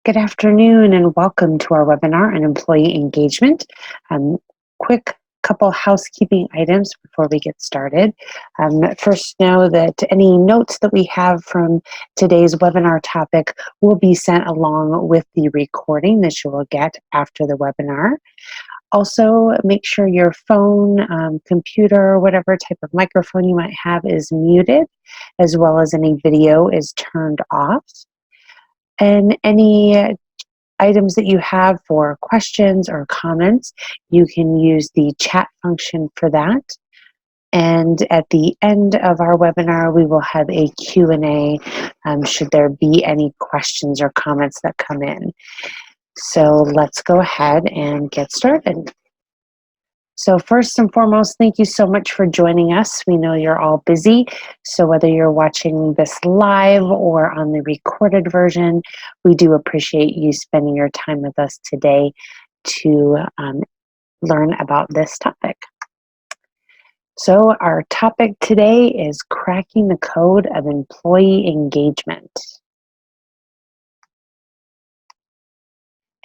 Good afternoon and welcome to our webinar on employee engagement. Quick couple housekeeping items before we get started. First, know that any notes that we have from today's webinar topic will be sent along with the recording that you will get after the webinar. Also, make sure your phone, computer, whatever type of microphone you might have is muted, as well as any video is turned off. And any items that you have for questions or comments, you can use the chat function for that. And at the end of our webinar, we will have a Q&A should there be any questions or comments that come in. So let's go ahead and get started. So first and foremost, thank you so much for joining us. We know you're all busy, so whether you're watching this live or on the recorded version, we do appreciate you spending your time with us today to learn about this topic. So our topic today is cracking the code of employee engagement.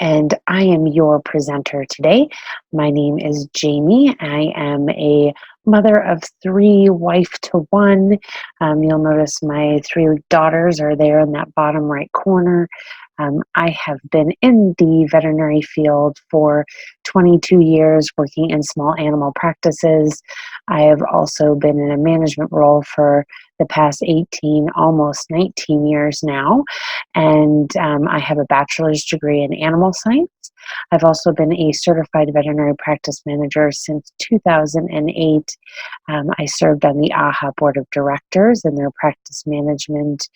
And I am your presenter today. My name is Jamie. I am a mother of 3, wife to 1. You'll notice my 3 daughters are there in that bottom right corner. I have been in the veterinary field for 22 years working in small animal practices. I have also been in a management role for the past 18, almost 19 years now. And I have a bachelor's degree in animal science. I've also been a certified veterinary practice manager since 2008. I served on the AHA board of directors in their practice management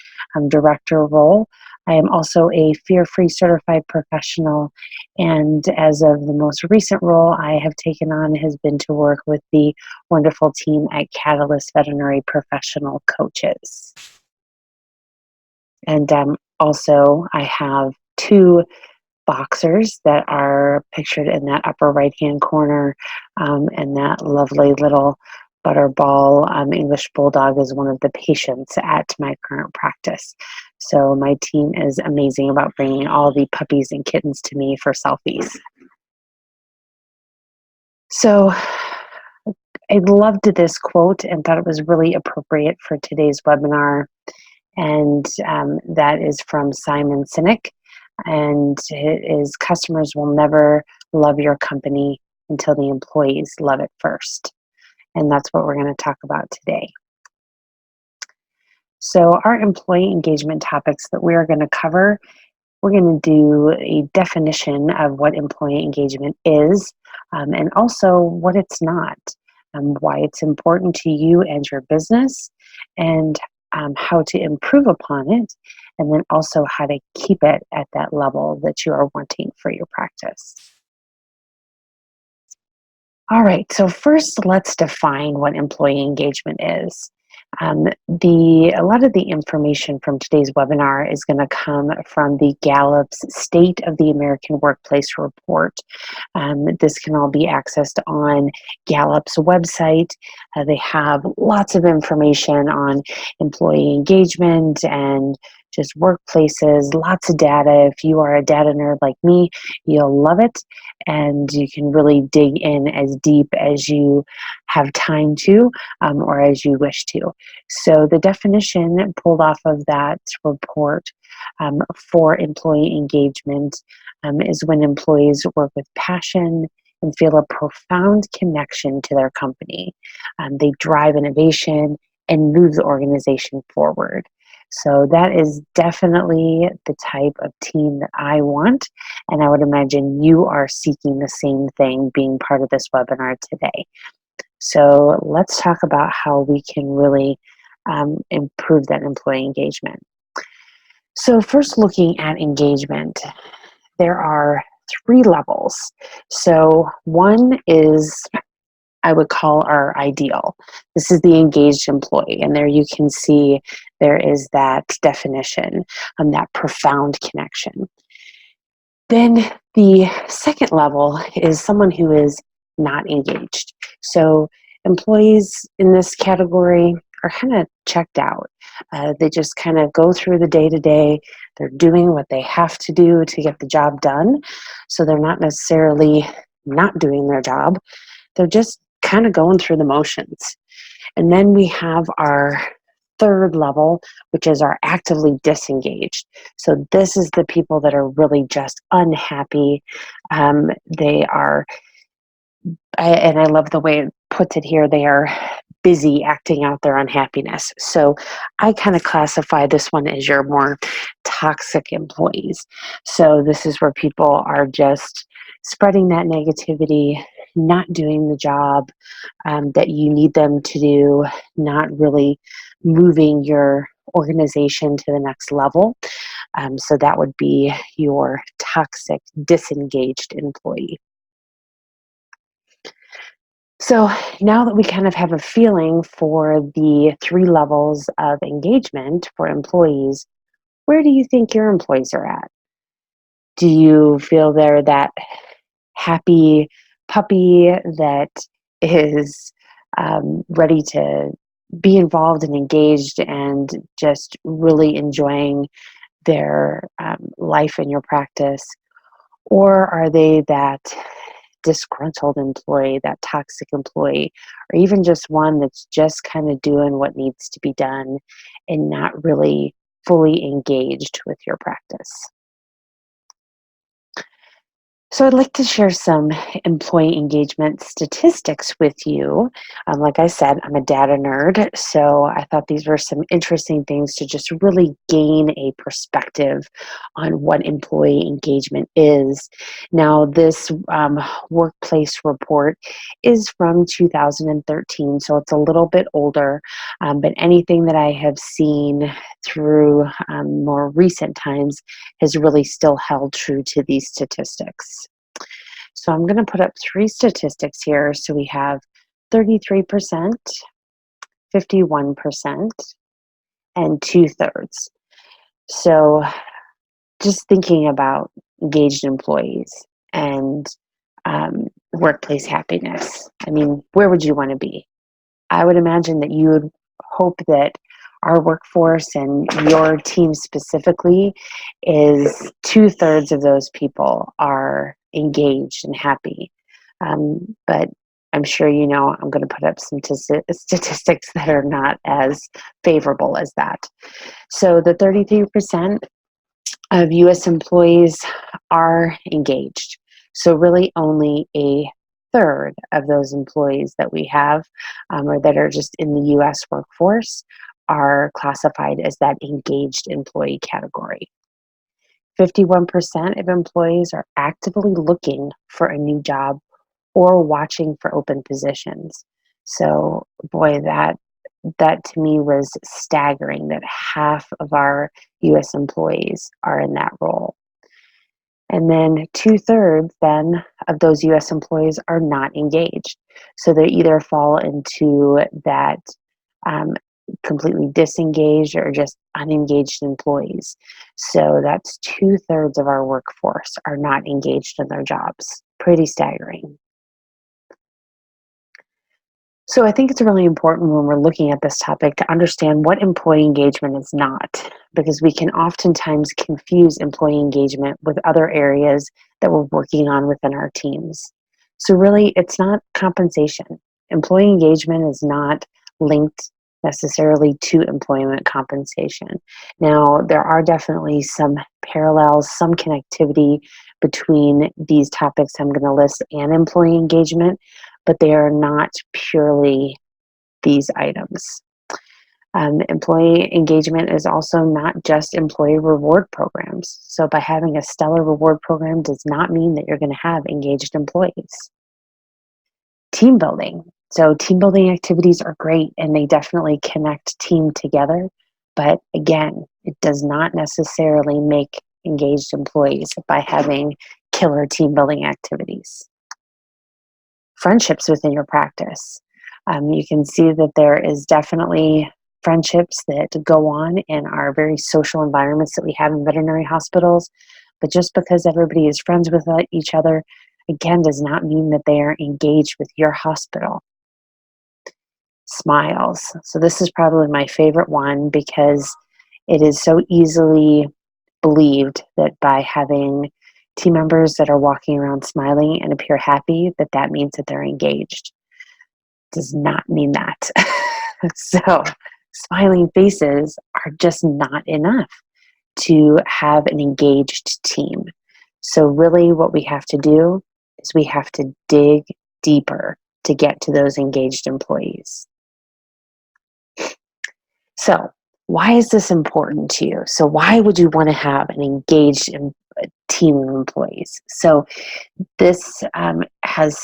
director role. I am also a fear-free certified professional, and as of the most recent role I have taken on has been to work with the wonderful team at CATALYST Veterinary Professional Coaches. And also I have 2 boxers that are pictured in that upper right-hand corner, and that lovely little Butterball English Bulldog is one of the patients at my current practice. So my team is amazing about bringing all the puppies and kittens to me for selfies. So I loved this quote and thought it was really appropriate for today's webinar. And that is from Simon Sinek. And it is, customers will never love your company until the employees love it first. And that's what we're going to talk about today. So our employee engagement topics that we are going to cover, we're going to do a definition of what employee engagement is, and also what it's not, why it's important to you and your business, and how to improve upon it, and then also how to keep it at that level that you are wanting for your practice. All right, so first let's define what employee engagement is. A lot of the information from today's webinar is going to come from the Gallup's State of the American Workplace report. This can all be accessed on Gallup's website. They have lots of information on employee engagement and just workplaces, lots of data. If you are a data nerd like me, you'll love it, and you can really dig in as deep as you have time to, or as you wish to. So the definition pulled off of that report for employee engagement is when employees work with passion and feel a profound connection to their company. They drive innovation and move the organization forward. So that is definitely the type of team that I want, and I would imagine you are seeking the same thing being part of this webinar today. So let's talk about how we can really improve that employee engagement. So first, looking at engagement, there are 3 levels. So one is, I would call our ideal. This is the engaged employee, and there you can see there is that definition, that profound connection. Then the second level is someone who is not engaged. So employees in this category are kind of checked out. They just kind of go through the day to day. They're doing what they have to do to get the job done. So they're not necessarily not doing their job. They're just kind of going through the motions. And then we have our third level, which is our actively disengaged. So this is the people that are really just unhappy. They are, and I love the way it puts it here, they are busy acting out their unhappiness. So I kind of classify this one as your more toxic employees. So this is where people are just spreading that negativity, not doing the job that you need them to do, not really moving your organization to the next level. So that would be your toxic, disengaged employee. So now that we kind of have a feeling for the three levels of engagement for employees, where do you think your employees are at? Do you feel they're that happy puppy that is ready to be involved and engaged and just really enjoying their life in your practice? Or are they that disgruntled employee, that toxic employee, or even just one that's just kind of doing what needs to be done and not really fully engaged with your practice? So I'd like to share some employee engagement statistics with you. Like I said, I'm a data nerd, so I thought these were some interesting things to just really gain a perspective on what employee engagement is. Now, this workplace report is from 2013, so it's a little bit older, but anything that I have seen through more recent times has really still held true to these statistics. So I'm going to put up three statistics here. So we have 33%, 51%, and 2/3. So just thinking about engaged employees and workplace happiness, I mean, where would you want to be? I would imagine that you would hope that our workforce and your team specifically is 2/3 of those people are engaged and happy. But I'm sure you know I'm going to put up some statistics that are not as favorable as that. So the 33% of US employees are engaged. So really only a third of those employees that we have or that are just in the US workforce are classified as that engaged employee category. 51% of employees are actively looking for a new job or watching for open positions. So boy, that to me was staggering that half of our US employees are in that role. And then 2/3 then of those US employees are not engaged. So they either fall into that um, completely disengaged or just unengaged employees. So that's 2/3 of our workforce are not engaged in their jobs. Pretty staggering. So I think it's really important when we're looking at this topic to understand what employee engagement is not, because we can oftentimes confuse employee engagement with other areas that we're working on within our teams. So really, it's not compensation. Employee engagement is not linked necessarily to employment compensation. Now, there are definitely some parallels, some connectivity between these topics I'm going to list and employee engagement, but they are not purely these items. Employee engagement is also not just employee reward programs. So by having a stellar reward program does not mean that you're going to have engaged employees. Team building. So team building activities are great and they definitely connect team together. But again, it does not necessarily make engaged employees by having killer team building activities. Friendships within your practice. You can see that there is definitely friendships that go on in our very social environments that we have in veterinary hospitals. But just because everybody is friends with each other, again, does not mean that they are engaged with your hospital. Smiles. So this is probably my favorite one because it is so easily believed that by having team members that are walking around smiling and appear happy, that that means that they're engaged. Does not mean that. So smiling faces are just not enough to have an engaged team. So really what we have to do is we have to dig deeper to get to those engaged employees. So, why is this important to you? So, why would you want to have an engaged team of employees? So, this has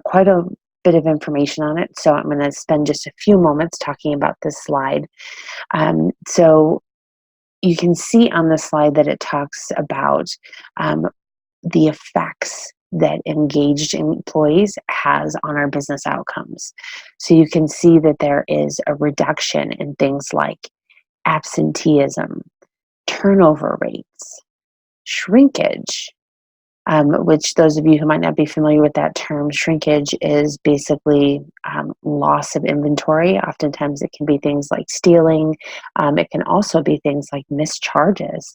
quite a bit of information on it. So, I'm going to spend just a few moments talking about this slide. So, you can see on the slide that it talks about the effects that engaged employees has on our business outcomes. So you can see that there is a reduction in things like absenteeism, turnover rates, shrinkage, which those of you who might not be familiar with that term, shrinkage is basically loss of inventory. Oftentimes it can be things like stealing. It can also be things like mischarges.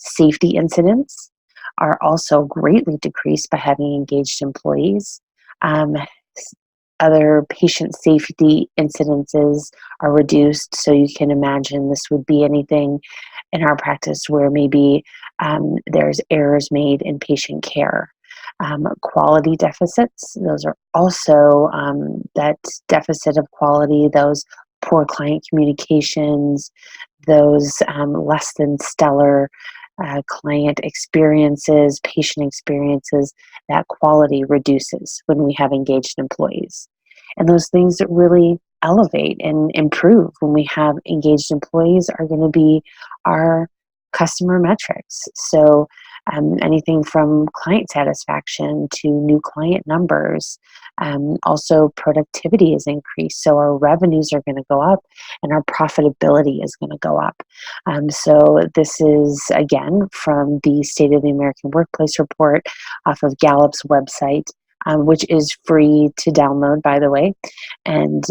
Safety incidents are also greatly decreased by having engaged employees. Um, Other patient safety incidences are reduced. So you can imagine this would be anything in our practice where maybe there's errors made in patient care. Quality deficits, those are also that deficit of quality, those poor client communications, those less than stellar client experiences, patient experiences, that quality reduces when we have engaged employees. And those things that really elevate and improve when we have engaged employees are going to be our customer metrics. So anything from client satisfaction to new client numbers. Also, productivity is increased. So our revenues are going to go up and our profitability is going to go up. So this is, again, from the State of the American Workplace Report off of Gallup's website, which is free to download, by the way. And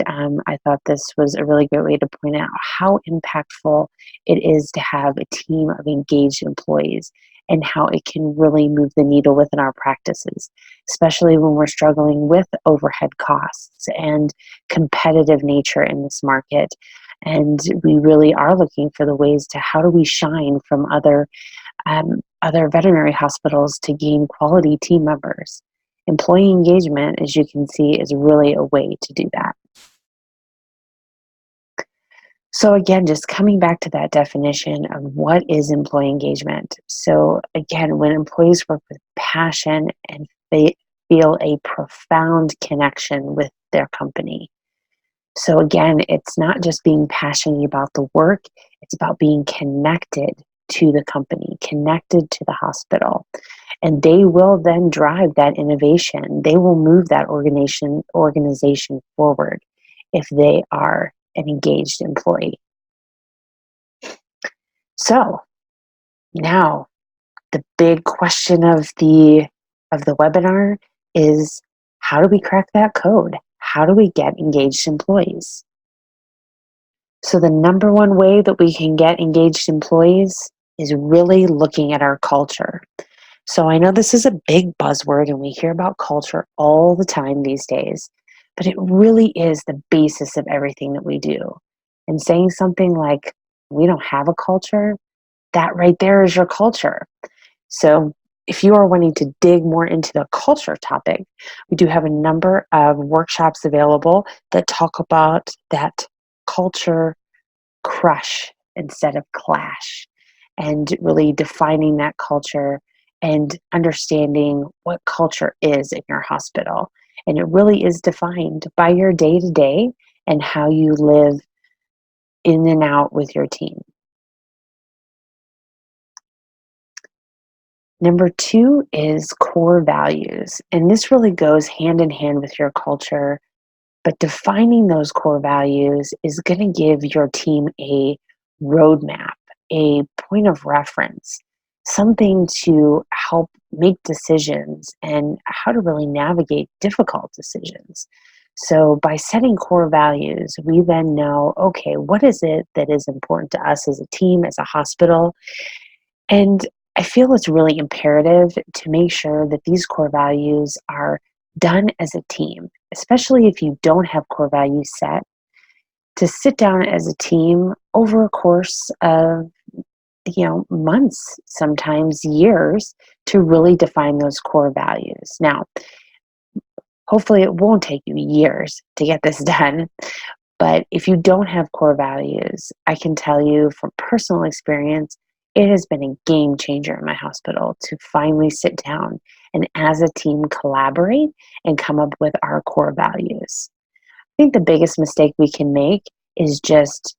I thought this was a really great way to point out how impactful it is to have a team of engaged employees and how it can really move the needle within our practices, especially when we're struggling with overhead costs and competitive nature in this market. And we really are looking for the ways to how do we shine from other veterinary hospitals to gain quality team members. Employee engagement, as you can see, is really a way to do that. So again, just coming back to that definition of what is employee engagement. So again, when employees work with passion and they feel a profound connection with their company. So again, it's not just being passionate about the work, it's about being connected to the company, connected to the hospital. And they will then drive that innovation. They will move that organization forward if they are an engaged employee. So now the big question of the webinar is, how do we crack that code? How do we get engaged employees? So the number one way that we can get engaged employees is really looking at our culture. So I know this is a big buzzword and we hear about culture all the time these days, but it really is the basis of everything that we do. And saying something like, we don't have a culture, that right there is your culture. So if you are wanting to dig more into the culture topic, we do have a number of workshops available that talk about that culture crush instead of clash, and really defining that culture and understanding what culture is in your hospital. And it really is defined by your day to day and how you live in and out with your team. Number two is core values. And this really goes hand in hand with your culture. But defining those core values is going to give your team a roadmap, a point of reference, something to help make decisions and how to really navigate difficult decisions. So by setting core values, we then know, okay, what is it that is important to us as a team, as a hospital? And I feel it's really imperative to make sure that these core values are done as a team, especially if you don't have core values set, to sit down as a team over a course of months, sometimes years, to really define those core values. Now, hopefully it won't take you years to get this done, but if you don't have core values, I can tell you from personal experience, it has been a game changer in my hospital to finally sit down and as a team collaborate and come up with our core values. I think the biggest mistake we can make is just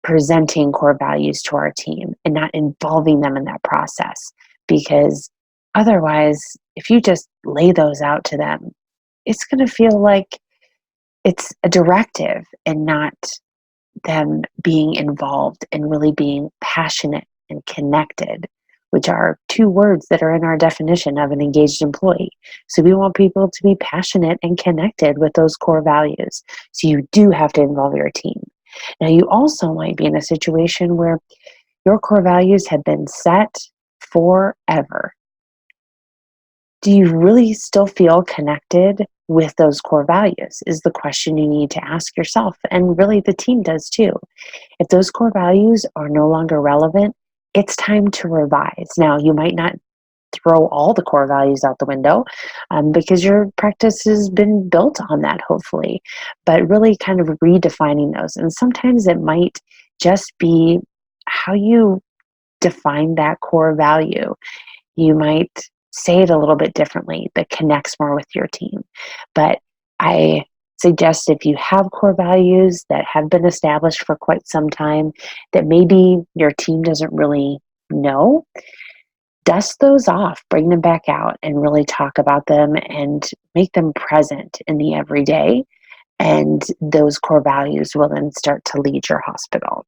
presenting core values to our team and not involving them in that process. Because otherwise, if you just lay those out to them, it's going to feel like it's a directive and not them being involved and really being passionate and connected, which are two words that are in our definition of an engaged employee. So we want people to be passionate and connected with those core values. So you do have to involve your team. Now, you also might be in a situation where your core values have been set forever. Do you really still feel connected with those core values? Is the question you need to ask yourself. And really, the team does too. If those core values are no longer relevant, it's time to revise. Now, you might not throw all the core values out the window because your practice has been built on that, hopefully, but really kind of redefining those. And sometimes it might just be how you define that core value. You might say it a little bit differently that connects more with your team. But I suggest if you have core values that have been established for quite some time that maybe your team doesn't really know, dust those off, bring them back out, and really talk about them and make them present in the everyday. And those core values will then start to lead your hospital.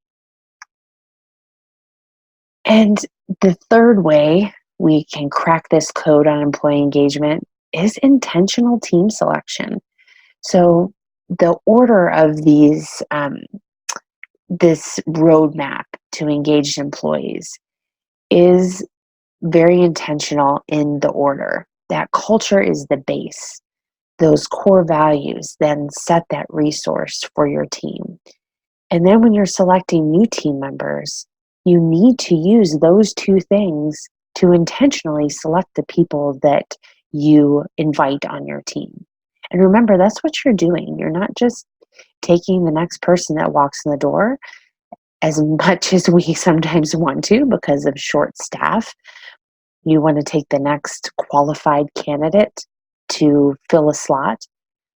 And the third way we can crack this code on employee engagement is intentional team selection. So the order of this roadmap to engaged employees is very intentional in the order. That culture is the base. Those core values then set that resource for your team. And then when you're selecting new team members, you need to use those two things to intentionally select the people that you invite on your team. And remember, that's what you're doing. You're not just taking the next person that walks in the door, as much as we sometimes want to because of short staff. You want to take the next qualified candidate to fill a slot.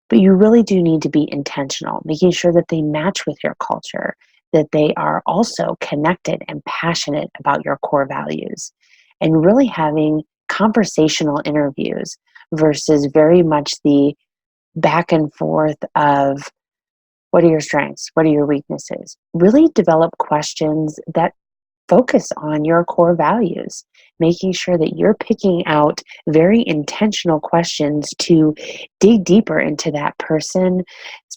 But you really do need to be intentional, making sure that they match with your culture, that they are also connected and passionate about your core values, and really having conversational interviews versus very much the back and forth of what are your strengths, what are your weaknesses. Really develop questions that focus on your core values, making sure that you're picking out very intentional questions to dig deeper into that person's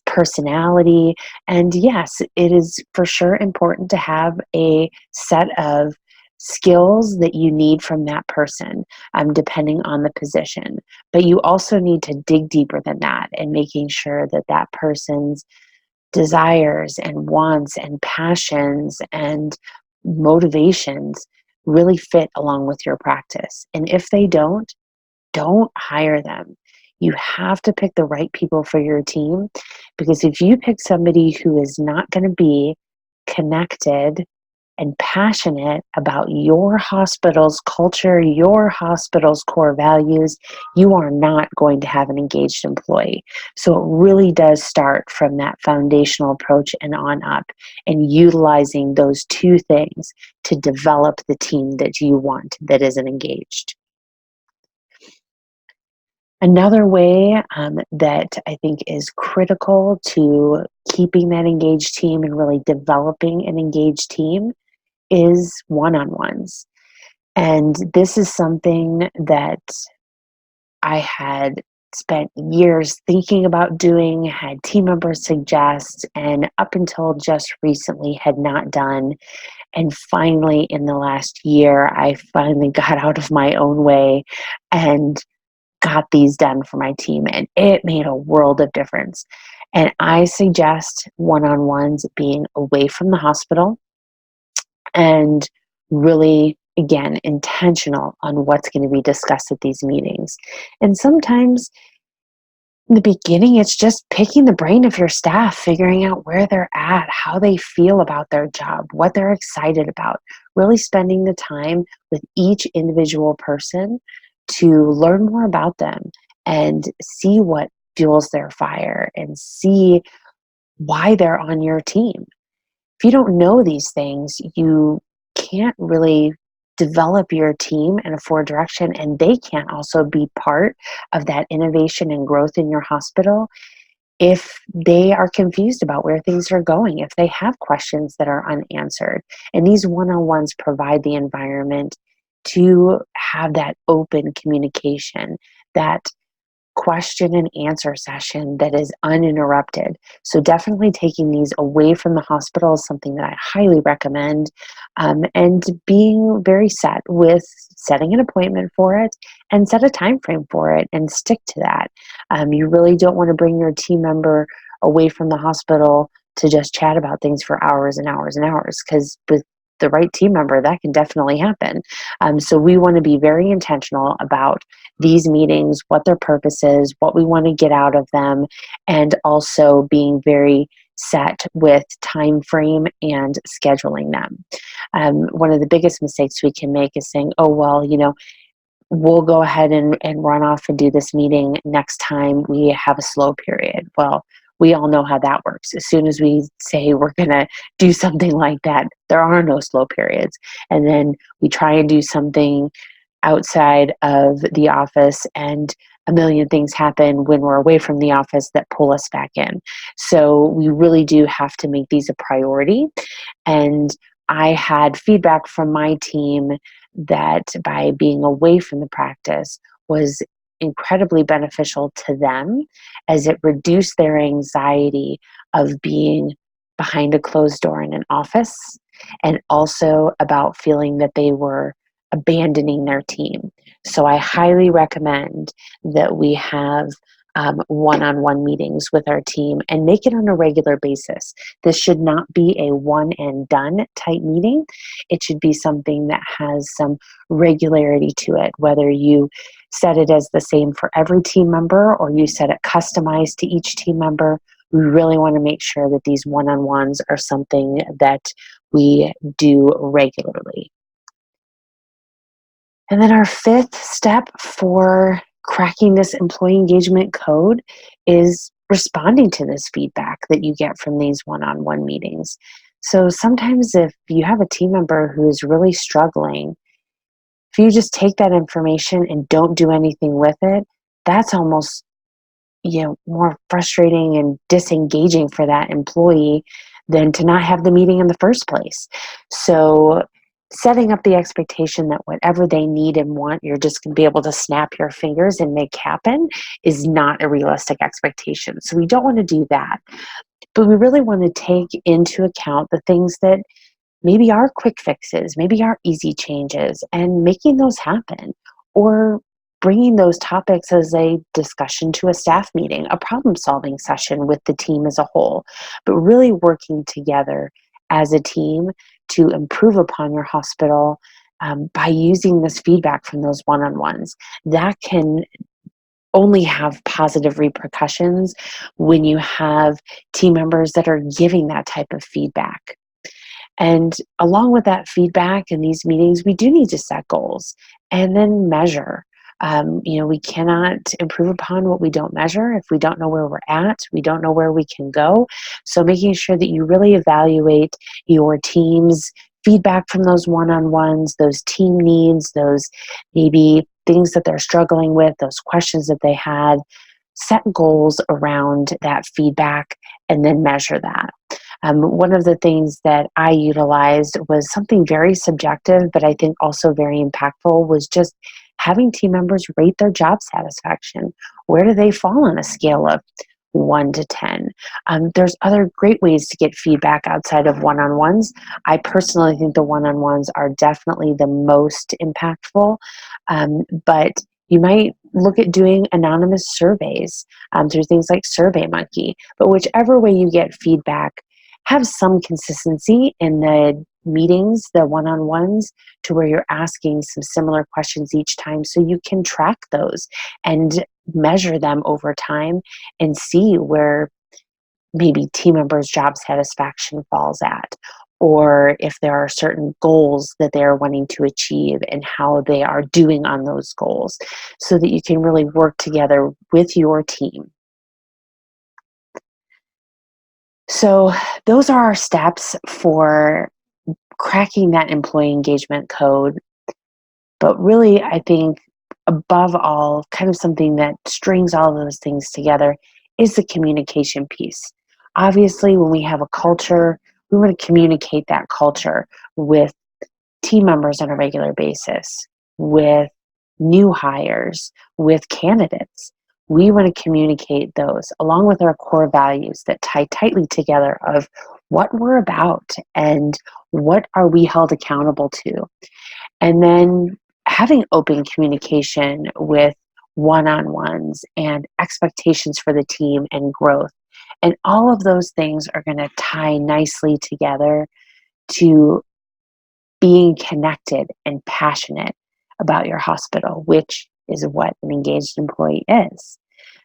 personality. And yes, it is for sure important to have a set of skills that you need from that person, depending on the position. But you also need to dig deeper than that and making sure that that person's desires and wants and passions and motivations really fit along with your practice. And if they don't hire them. You have to pick the right people for your team, because if you pick somebody who is not going to be connected and passionate about your hospital's culture, your hospital's core values, you are not going to have an engaged employee. So it really does start from that foundational approach and on up, and utilizing those two things to develop the team that you want that isn't engaged. Another way that I think is critical to keeping that engaged team and really developing an engaged team is one-on-ones. And this is something that I had spent years thinking about doing, had team members suggest, and up until just recently had not done. And finally, in the last year, I finally got out of my own way and got these done for my team. And it made a world of difference. And I suggest one-on-ones being away from the hospital and really, again, intentional on what's going to be discussed at these meetings. And sometimes in the beginning, it's just picking the brain of your staff, figuring out where they're at, how they feel about their job, what they're excited about, really spending the time with each individual person to learn more about them and see what fuels their fire and see why they're on your team. If you don't know these things, you can't really develop your team in a forward direction, and they can't also be part of that innovation and growth in your hospital if they are confused about where things are going, if they have questions that are unanswered. And these one-on-ones provide the environment to have that open communication, that question and answer session that is uninterrupted. So definitely taking these away from the hospital is something that I highly recommend, and being very set with setting an appointment for it and set a time frame for it and stick to that. You really don't want to bring your team member away from the hospital to just chat about things for hours and hours and hours, because with the right team member, that can definitely happen. So we want to be very intentional about these meetings, what their purpose is, what we want to get out of them, and also being very set with time frame and scheduling them. One of the biggest mistakes we can make is saying, oh, well, we'll go ahead and run off and do this meeting next time we have a slow period. Well, we all know how that works. As soon as we say we're going to do something like that, there are no slow periods. And then we try and do something outside of the office, and a million things happen when we're away from the office that pull us back in. So we really do have to make these a priority. And I had feedback from my team that by being away from the practice was incredibly beneficial to them, as it reduced their anxiety of being behind a closed door in an office, and also about feeling that they were abandoning their team. So I highly recommend that we have one-on-one meetings with our team and make it on a regular basis. This should not be a one and done type meeting. It should be something that has some regularity to it, whether you set it as the same for every team member or you set it customized to each team member. We really want to make sure that these one-on-ones are something that we do regularly. And then our fifth step for cracking this employee engagement code is responding to this feedback that you get from these one-on-one meetings. So sometimes if you have a team member who is really struggling, if you just take that information and don't do anything with it, that's almost more frustrating and disengaging for that employee than to not have the meeting in the first place. So setting up the expectation that whatever they need and want, you're just going to be able to snap your fingers and make happen is not a realistic expectation. So we don't want to do that. But we really want to take into account the things that maybe are quick fixes, maybe are easy changes, and making those happen, or bringing those topics as a discussion to a staff meeting, a problem-solving session with the team as a whole, but really working together as a team to improve upon your hospital by using this feedback from those one-on-ones. That can only have positive repercussions when you have team members that are giving that type of feedback. And along with that feedback in these meetings, we do need to set goals and then measure. We cannot improve upon what we don't measure. If we don't know where we're at, we don't know where we can go. So making sure that you really evaluate your team's feedback from those one-on-ones, those team needs, those maybe things that they're struggling with, those questions that they had, set goals around that feedback and then measure that. One of the things that I utilized was something very subjective, but I think also very impactful, was just having team members rate their job satisfaction. Where do they fall on a scale of 1 to 10? There's other great ways to get feedback outside of one-on-ones. I personally think the one-on-ones are definitely the most impactful, but you might look at doing anonymous surveys through things like SurveyMonkey. But whichever way you get feedback, have some consistency in the meetings, the one-on-ones, to where you're asking some similar questions each time so you can track those and measure them over time and see where maybe team members' job satisfaction falls at, or if there are certain goals that they are wanting to achieve and how they are doing on those goals, so that you can really work together with your team. So those are our steps for cracking that employee engagement code. But really, I think above all, kind of something that strings all of those things together is the communication piece. Obviously, when we have a culture, we want to communicate that culture with team members on a regular basis, with new hires, with candidates. We want to communicate those along with our core values that tie tightly together of what we're about and what are we held accountable to. And then having open communication with one-on-ones and expectations for the team and growth. And all of those things are going to tie nicely together to being connected and passionate about your hospital, which is what an engaged employee is.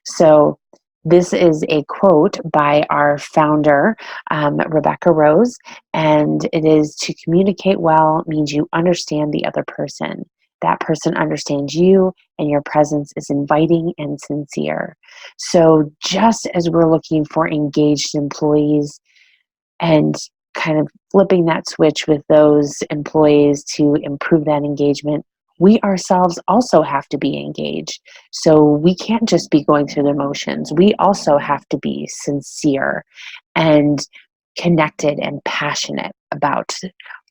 So this is a quote by our founder, Rebecca Rose, and it is, to communicate well means you understand the other person. That person understands you, and your presence is inviting and sincere. So just as we're looking for engaged employees and kind of flipping that switch with those employees to improve that engagement, we ourselves also have to be engaged. So we can't just be going through the motions. We also have to be sincere and connected and passionate about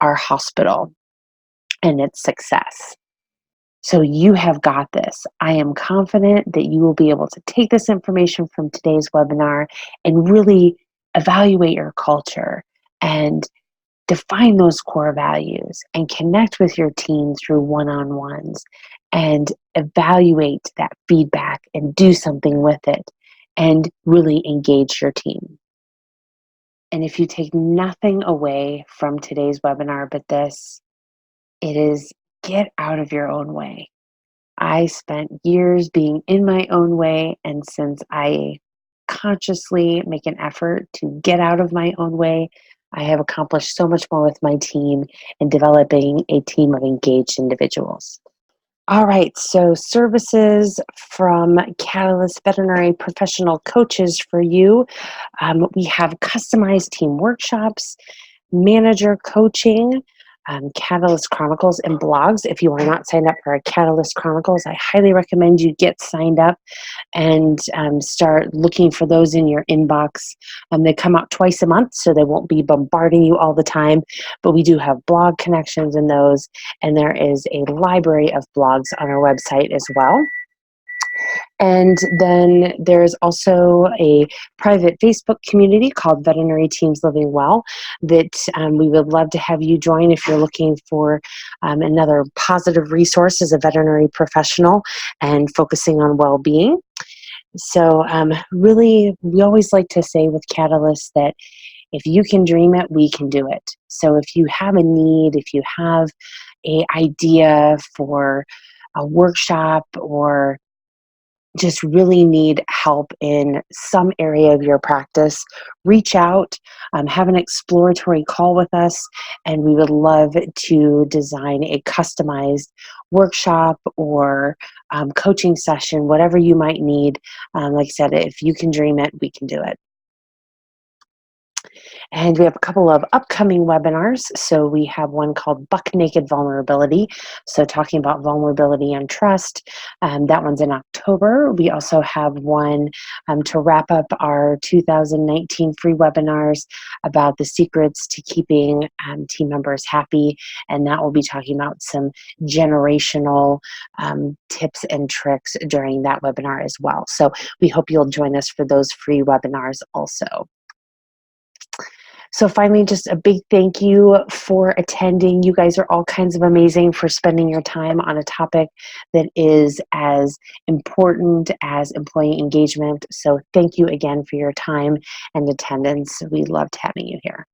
our hospital and its success. So you have got this. I am confident that you will be able to take this information from today's webinar and really evaluate your culture and define those core values and connect with your team through one-on-ones and evaluate that feedback and do something with it and really engage your team. And if you take nothing away from today's webinar but this, it is get out of your own way. I spent years being in my own way, and since I consciously make an effort to get out of my own way, I have accomplished so much more with my team in developing a team of engaged individuals. All right, so services from CATALYST Veterinary Professional Coaches for you. We have customized team workshops, manager coaching, CATALYST Chronicles, and blogs. If you are not signed up for our CATALYST Chronicles, I highly recommend you get signed up and start looking for those in your inbox. They come out twice a month, so they won't be bombarding you all the time, but we do have blog connections in those, and there is a library of blogs on our website as well. And then there's also a private Facebook community called Veterinary Teams Living Well that we would love to have you join if you're looking for another positive resource as a veterinary professional and focusing on well-being. So really, we always like to say with CATALYST that if you can dream it, we can do it. So if you have a need, if you have an idea for a workshop or just really need help in some area of your practice, reach out, have an exploratory call with us, and we would love to design a customized workshop or coaching session, whatever you might need. Like I said, if you can dream it, we can do it. And we have a couple of upcoming webinars. So we have one called Buck Naked Vulnerability. So talking about vulnerability and trust. That one's in October. We also have one to wrap up our 2019 free webinars about the secrets to keeping team members happy. And that will be talking about some generational tips and tricks during that webinar as well. So we hope you'll join us for those free webinars also. So finally, just a big thank you for attending. You guys are all kinds of amazing for spending your time on a topic that is as important as employee engagement. So thank you again for your time and attendance. We loved having you here.